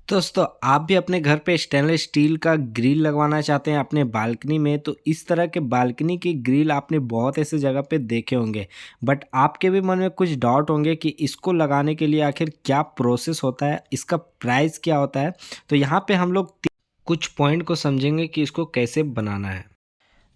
दोस्तों आप भी अपने घर पे स्टेनलेस स्टील का ग्रिल लगवाना चाहते हैं अपने बालकनी में, तो इस तरह के बालकनी की ग्रिल आपने बहुत ऐसे जगह पे देखे होंगे। बट आपके भी मन में कुछ डाउट होंगे कि इसको लगाने के लिए आखिर क्या प्रोसेस होता है, इसका प्राइस क्या होता है। तो यहाँ पे हम लोग कुछ पॉइंट को समझेंगे कि इसको कैसे बनाना है।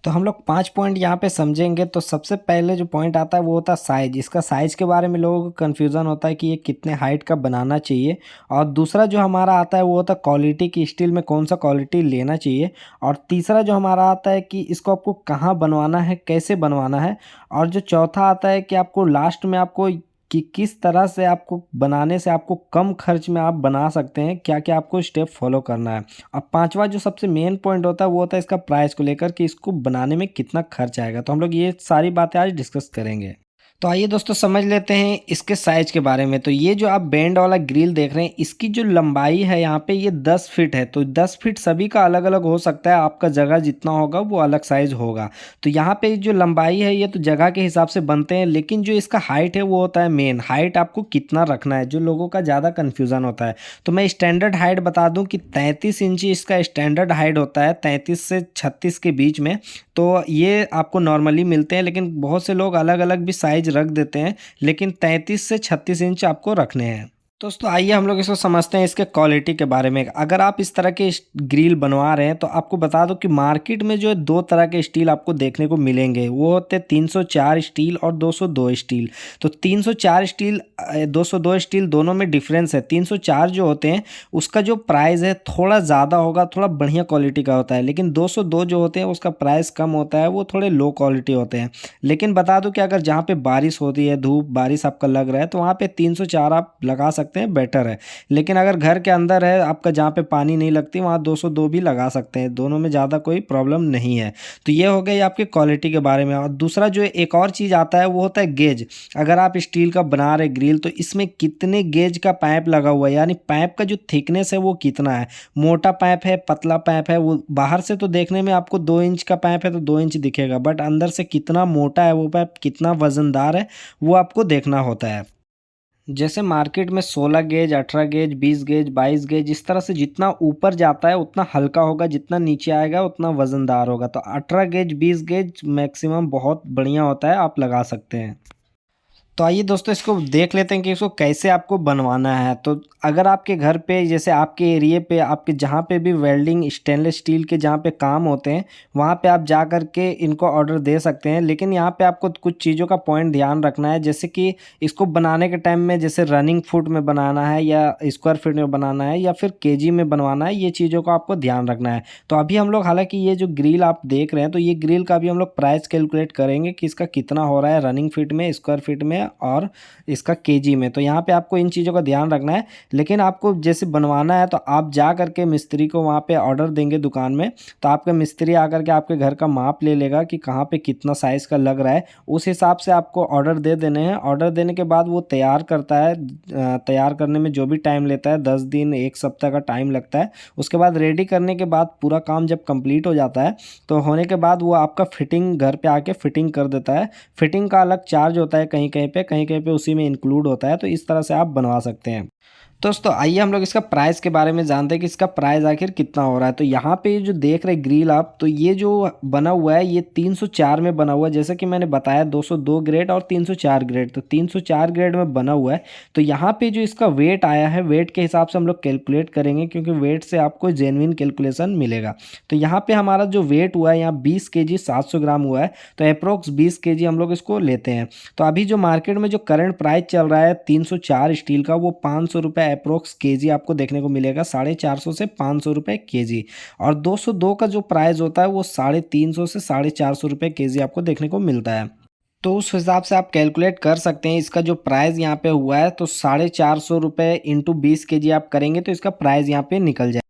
तो हम लोग 5 पॉइंट यहाँ पे समझेंगे। तो सबसे पहले जो पॉइंट आता है वो होता है साइज़। इसका साइज़ के बारे में लोगों को कन्फ्यूज़न होता है कि ये कितने हाइट का बनाना चाहिए। और दूसरा जो हमारा आता है वो होता है क्वालिटी, की स्टील में कौन सा क्वालिटी लेना चाहिए। और तीसरा जो हमारा आता है कि इसको आपको कहाँ बनवाना है, कैसे बनवाना है। और जो चौथा आता है कि आपको लास्ट में आपको कि किस तरह से आपको बनाने से आपको कम खर्च में आप बना सकते हैं, क्या-क्या आपको स्टेप फॉलो करना है। अब पाँचवा जो सबसे मेन पॉइंट होता है वो होता है इसका प्राइस को लेकर कि इसको बनाने में कितना खर्च आएगा। तो हम लोग ये सारी बातें आज डिस्कस करेंगे। तो आइए दोस्तों समझ लेते हैं इसके साइज़ के बारे में। तो ये जो आप बैंड वाला ग्रिल देख रहे हैं, इसकी जो लंबाई है यहाँ पे ये 10 फीट है। तो 10 फीट सभी का अलग-अलग हो सकता है, आपका जगह जितना होगा वो अलग साइज़ होगा। तो यहाँ पे जो लंबाई है ये तो जगह के हिसाब से बनते हैं, लेकिन जो इसका हाइट है वो होता है मेन। हाइट आपको कितना रखना है, जो लोगों का ज़्यादा कन्फ्यूज़न होता है। तो मैं स्टैंडर्ड हाइट बता दूँ कि 33 इंची इसका स्टैंडर्ड हाइट होता है, 33 से 36 के बीच में। तो ये आपको नॉर्मली मिलते हैं, लेकिन बहुत से लोग अलग-अलग भी साइज़ रख देते हैं, लेकिन 33 से 36 इंच आपको रखने हैं। दोस्तों आइए हम लोग इसको समझते हैं इसके क्वालिटी के बारे में। अगर आप इस तरह के ग्रिल बनवा रहे हैं तो आपको बता दो कि मार्केट में जो है 2 तरह के स्टील आपको देखने को मिलेंगे। वो होते हैं 304 स्टील और 202 स्टील। तो 304 स्टील 202 स्टील दोनों में डिफरेंस है। 304 जो होते हैं उसका जो प्राइस है थोड़ा ज़्यादा होगा, थोड़ा बढ़िया क्वालिटी का होता है। लेकिन 202 जो होते हैं उसका प्राइस कम होता है, वो थोड़े लो क्वालिटी होते हैं। लेकिन बता दूं कि अगर जहाँ पे बारिश होती है, धूप बारिश आपका लग रहा है, तो वहाँ पे 304 आप लगा सकते हैं, बेटर है। लेकिन अगर घर के अंदर है आपका, जहाँ पे पानी नहीं लगती, वहाँ 202 भी लगा सकते हैं। दोनों में ज़्यादा कोई प्रॉब्लम नहीं है। तो ये हो गई आपकी क्वालिटी के बारे में। और दूसरा जो एक और चीज़ आता है वो होता है गेज। अगर आप स्टील का बना रहे ग्रिल, तो इसमें कितने गेज का पाइप लगा हुआ है, यानी पाइप का जो थिकनेस है वो कितना है। मोटा पाइप है, पतला पाइप है। वो बाहर से तो देखने में आपको 2 इंच का पाइप है तो 2 इंच दिखेगा, बट अंदर से कितना मोटा है वो पाइप, कितना वजनदार है, वो आपको देखना होता है। जैसे मार्केट में 16 गेज, 18 गेज, 20 गेज, 22 गेज, इस तरह से जितना ऊपर जाता है उतना हल्का होगा, जितना नीचे आएगा उतना वजनदार होगा। तो 18 गेज, 20 गेज मैक्सिमम बहुत बढ़िया होता है, आप लगा सकते हैं। तो आइए दोस्तों इसको देख लेते हैं कि इसको कैसे आपको बनवाना है। तो अगर आपके घर पे, जैसे आपके एरिया पे, आपके जहाँ पे भी वेल्डिंग स्टेनलेस स्टील के जहाँ पे काम होते हैं, वहाँ पे आप जा कर के इनको ऑर्डर दे सकते हैं। लेकिन यहाँ पे आपको कुछ चीज़ों का पॉइंट ध्यान रखना है, जैसे कि इसको बनाने के टाइम में जैसे रनिंग फुट में बनाना है या स्क्वायर फीट में बनाना है या फिर केजी में बनवाना है, ये चीज़ों का आपको ध्यान रखना है। तो अभी हम लोग, हालांकि ये जो ग्रिल आप देख रहे हैं, तो ये ग्रिल का अभी हम लोग प्राइस कैलकुलेट करेंगे कि इसका कितना हो रहा है रनिंग फीट में, स्क्वायर फीट में और इसका केजी में। तो यहाँ पे आपको इन चीज़ों का ध्यान रखना है। लेकिन आपको जैसे बनवाना है तो आप जा करके मिस्त्री को वहाँ पे ऑर्डर देंगे दुकान में, तो आपका मिस्त्री आकर के आपके घर का माप ले लेगा कि कहाँ पे कितना साइज़ का लग रहा है। उस हिसाब से आपको ऑर्डर दे देने हैं। ऑर्डर देने के बाद वो तैयार करता है। तैयार करने में जो भी टाइम लेता है, 10 दिन 1 सप्ताह का टाइम लगता है। उसके बाद रेडी करने के बाद पूरा काम जब कंप्लीट हो जाता है, तो होने के बाद वो आपका फिटिंग घर पे आके फिटिंग कर देता है। फिटिंग का अलग चार्ज होता है, कहीं कहीं पे, कहीं कहीं पे उसी में इंक्लूड होता है। तो इस तरह से आप बनवा सकते हैं। दोस्तों आइए हम लोग इसका प्राइस के बारे में जानते हैं कि इसका प्राइस आखिर कितना हो रहा है। तो यहाँ पे जो देख रहे ग्रिल आप, तो ये जो बना हुआ है ये 304 में बना हुआ है। जैसे कि मैंने बताया 202 ग्रेड और 304 ग्रेड, तो 304 ग्रेड में बना हुआ है। तो यहाँ पे जो इसका वेट आया है, वेट के हिसाब से हम लोग कैलकुलेट करेंगे, क्योंकि वेट से आपको जेन्युइन कैलकुलेशन मिलेगा। तो यहाँ पे हमारा जो वेट हुआ है यहाँ 20 केजी 700 ग्राम हुआ है। तो अप्रोक्स 20 केजी हम लोग इसको लेते हैं। तो अभी जो मार्केट में जो करंट प्राइस चल रहा है 304 स्टील का, वो 500 रुपये अप्रोक्स केजी आपको देखने को मिलेगा, 450 से 500 रुपये केजी। और 202 का जो प्राइस होता है वो 350 से 450 रुपये केजी आपको देखने को मिलता है। तो उस हिसाब से आप कैलकुलेट कर सकते हैं। इसका जो प्राइस यहाँ पे हुआ है, तो 450 रुपये इंटू 20 केजी आप करेंगे तो इसका प्राइस यहाँ पे निकल जाए।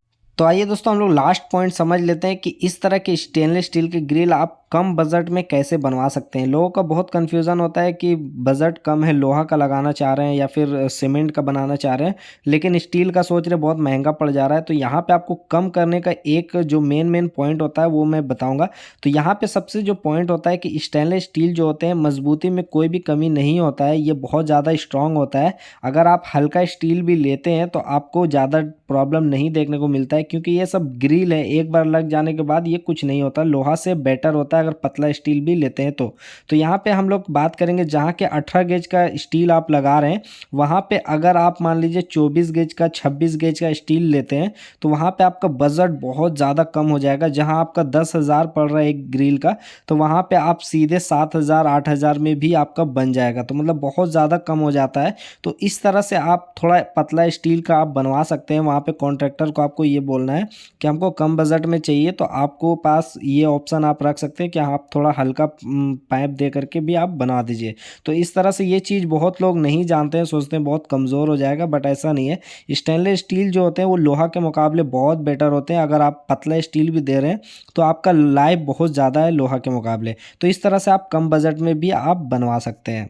तो आइए दोस्तों हम लोग लास्ट पॉइंट समझ लेते हैं कि इस तरह के स्टेनलेस स्टील के ग्रिल आप कम बजट में कैसे बनवा सकते हैं। लोगों का बहुत कन्फ्यूज़न होता है कि बजट कम है, लोहा का लगाना चाह रहे हैं या फिर सीमेंट का बनाना चाह रहे हैं, लेकिन स्टील का सोच रहे बहुत महंगा पड़ जा रहा है। तो यहाँ पे आपको कम करने का एक जो मेन पॉइंट होता है वो मैं बताऊँगा। तो यहाँ पे सबसे जो पॉइंट होता है कि स्टेनलेस स्टील जो होते हैं मजबूती में कोई भी कमी नहीं होता है, ये बहुत ज़्यादा स्ट्रॉन्ग होता है। अगर आप हल्का स्टील भी लेते हैं तो आपको ज़्यादा प्रॉब्लम नहीं देखने को मिलता है, क्योंकि ये सब ग्रिल है, एक बार लग जाने के बाद ये कुछ नहीं होता। लोहा से बेटर होता है अगर पतला स्टील भी लेते हैं तो यहाँ पे हम लोग बात करेंगे जहाँ के 18 गेज का स्टील आप लगा रहे हैं, वहाँ पे अगर आप मान लीजिए 24 गेज का 26 गेज का स्टील लेते हैं तो वहाँ पे आपका बजट बहुत ज़्यादा कम हो जाएगा। जहाँ आपका 10,000 पड़ रहा है एक ग्रिल का, तो वहाँ पे आप सीधे 7,000 8,000 में भी आपका बन जाएगा। तो मतलब बहुत ज़्यादा कम हो जाता है। तो इस तरह से आप थोड़ा पतला स्टील का आप बनवा सकते हैं। वहाँ पे कॉन्ट्रैक्टर को आपको ये बोलना है कि हमको कम बजट में चाहिए, तो आपको पास ये ऑप्शन आप रख सकते हैं कि आप थोड़ा हल्का पाइप दे करके भी आप बना दीजिए। तो इस तरह से ये चीज़ बहुत लोग नहीं जानते हैं, सोचते हैं बहुत कमज़ोर हो जाएगा, बट ऐसा नहीं है। स्टेनलेस स्टील जो होते हैं वो लोहा के मुकाबले बहुत बेटर होते हैं। अगर आप पतला स्टील भी दे रहे हैं तो आपका लाइफ बहुत ज़्यादा है लोहा के मुकाबले। तो इस तरह से आप कम बजट में भी आप बनवा सकते हैं।